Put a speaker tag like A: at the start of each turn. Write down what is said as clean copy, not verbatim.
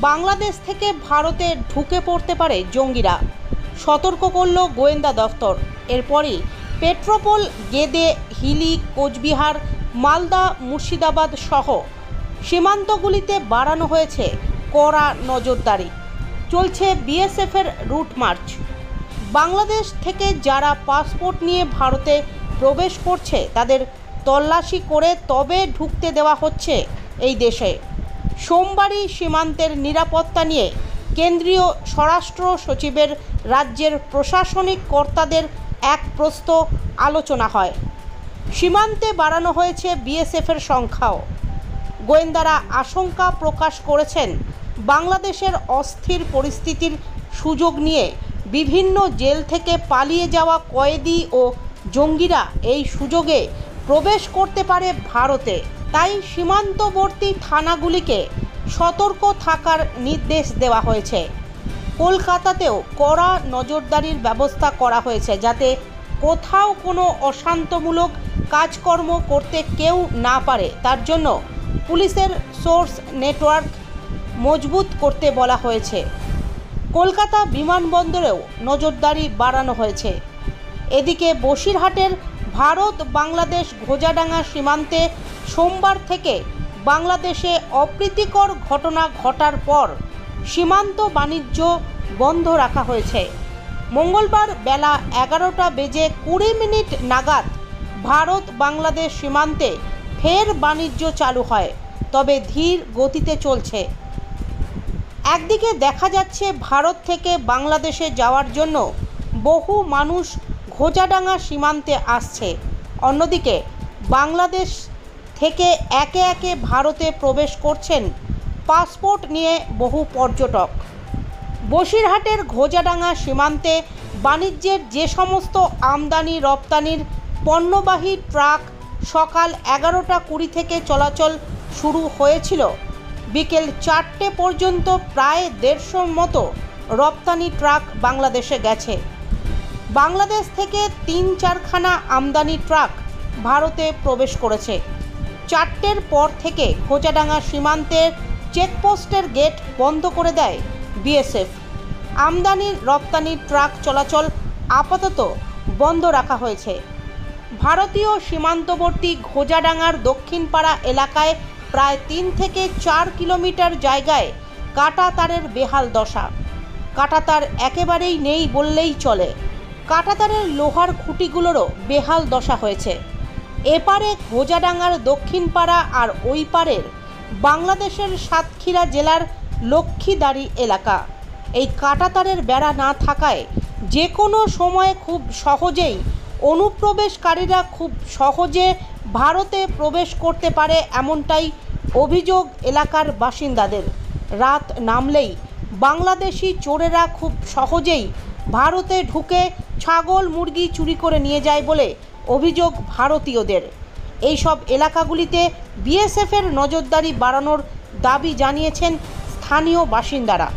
A: বাংলাদেশ থেকে ভারতে ঢুকে পড়তে পারে জঙ্গিরা, সতর্ক করল গোয়েন্দা দফতর। এরপরই পেট্রোপোল, গেদে, হিলি, কোচবিহার, মালদা, মুর্শিদাবাদ সহ সীমান্তগুলিতে বাড়ানো হয়েছে কড়া নজরদারি। চলছে বিএসএফের রুট মার্চ। বাংলাদেশ থেকে যারা পাসপোর্ট নিয়ে ভারতে প্রবেশ করছে তাদের তল্লাশি করে তবে ঢুকতে দেওয়া হচ্ছে এই দেশে। সোমবারই সীমান্তের নিরাপত্তা নিয়ে কেন্দ্রীয় স্বরাষ্ট্র সচিবের রাজ্যের প্রশাসনিক কর্তাদের এক প্রস্ত আলোচনা হয়। সীমান্তে বাড়ানো হয়েছে বিএসএফের সংখ্যাও। গোয়েন্দারা আশঙ্কা প্রকাশ করেছেন বাংলাদেশের অস্থির পরিস্থিতির সুযোগ নিয়ে বিভিন্ন জেল থেকে পালিয়ে যাওয়া কয়েদি ও জঙ্গিরা এই সুযোগে প্রবেশ করতে পারে ভারতে। তাই সীমান্তবর্তী থানাগুলিকে সতর্ক থাকার নির্দেশ দেওয়া হয়েছে। কলকাতাতেও কড়া নজরদারির ব্যবস্থা করা হয়েছে যাতে কোথাও কোনো অশান্তমূলক কাজকর্ম করতে কেউ না পারে। তার জন্য পুলিশের সোর্স নেটওয়ার্ক মজবুত করতে বলা হয়েছে। কলকাতা বিমানবন্দরেও নজরদারি বাড়ানো হয়েছে। এদিকে বসিরহাটের ভারত বাংলাদেশ ঘোজাডাঙ্গা সীমান্তে সোমবার থেকে বাংলাদেশে অপ্রীতিকর ঘটনা ঘটার পর সীমান্ত বাণিজ্য বন্ধ রাখা হয়েছে। মঙ্গলবার বেলা 11:20 নাগাদ ভারত বাংলাদেশ সীমান্তে ফের বাণিজ্য চালু হয়, তবে ধীর গতিতে চলছে। একদিকে দেখা যাচ্ছে ভারত থেকে বাংলাদেশে যাওয়ার জন্য বহু মানুষ ঘোজাডাঙ্গা সীমান্তে আসছে, অন্যদিকে বাংলাদেশ থেকে একে একে ভারতে প্রবেশ করছেন পাসপোর্ট নিয়ে বহু পর্যটক। বসিরহাটের ঘোজাডাঙ্গা সীমান্তে বাণিজ্যের যে সমস্ত আমদানি রপ্তানির পণ্যবাহী ট্রাক সকাল 11:20 থেকে চলাচল শুরু হয়েছিল, বিকেল 4টে পর্যন্ত প্রায় 150 মতো রপ্তানি ট্রাক বাংলাদেশে গেছে। বাংলাদেশ থেকে 3-4খানা আমদানি ট্রাক ভারতে প্রবেশ করেছে। 4টের পর থেকে ঘোজাডাঙ্গা সীমান্তের চেকপোস্টের গেট বন্ধ করে দেয় বিএসএফ। আমদানি রপ্তানি ট্রাক চলাচল আপাতত বন্ধ রাখা হয়েছে। ভারতীয় সীমান্তবর্তী ঘোজাডাঙ্গার দক্ষিণপাড়া এলাকায় প্রায় 3 থেকে 4 কিলোমিটার জায়গায় কাঁটাতারের বেহাল দশা। কাঁটাতার একেবারেই নেই বললেই চলে। কাঁটাতারের লোহার খুঁটিগুলোরও বেহাল দশা হয়েছে। এপারে ঘোজাডাঙ্গার দক্ষিণপাড়া আর ওই পারের বাংলাদেশের সাতক্ষীরা জেলার লক্ষ্মীদারি এলাকা। এই কাঁটাতারের বেড়া না থাকায় যে কোনো সময়ে খুব সহজেই অনুপ্রবেশকারীরা খুব সহজে ভারতে প্রবেশ করতে পারে, এমনটাই অভিযোগ এলাকার বাসিন্দাদের। রাত নামলেই বাংলাদেশি চোরেরা খুব সহজেই ভারতে ঢুকে ছাগল মুরগি চুরি করে নিয়ে যায় বলে অভিযোগ ভারতীয়দের। এই সব এলাকাগুলিতে বিএসএফের নজরদারি বাড়ানোর দাবি জানিয়েছেন স্থানীয় বাসিন্দারা।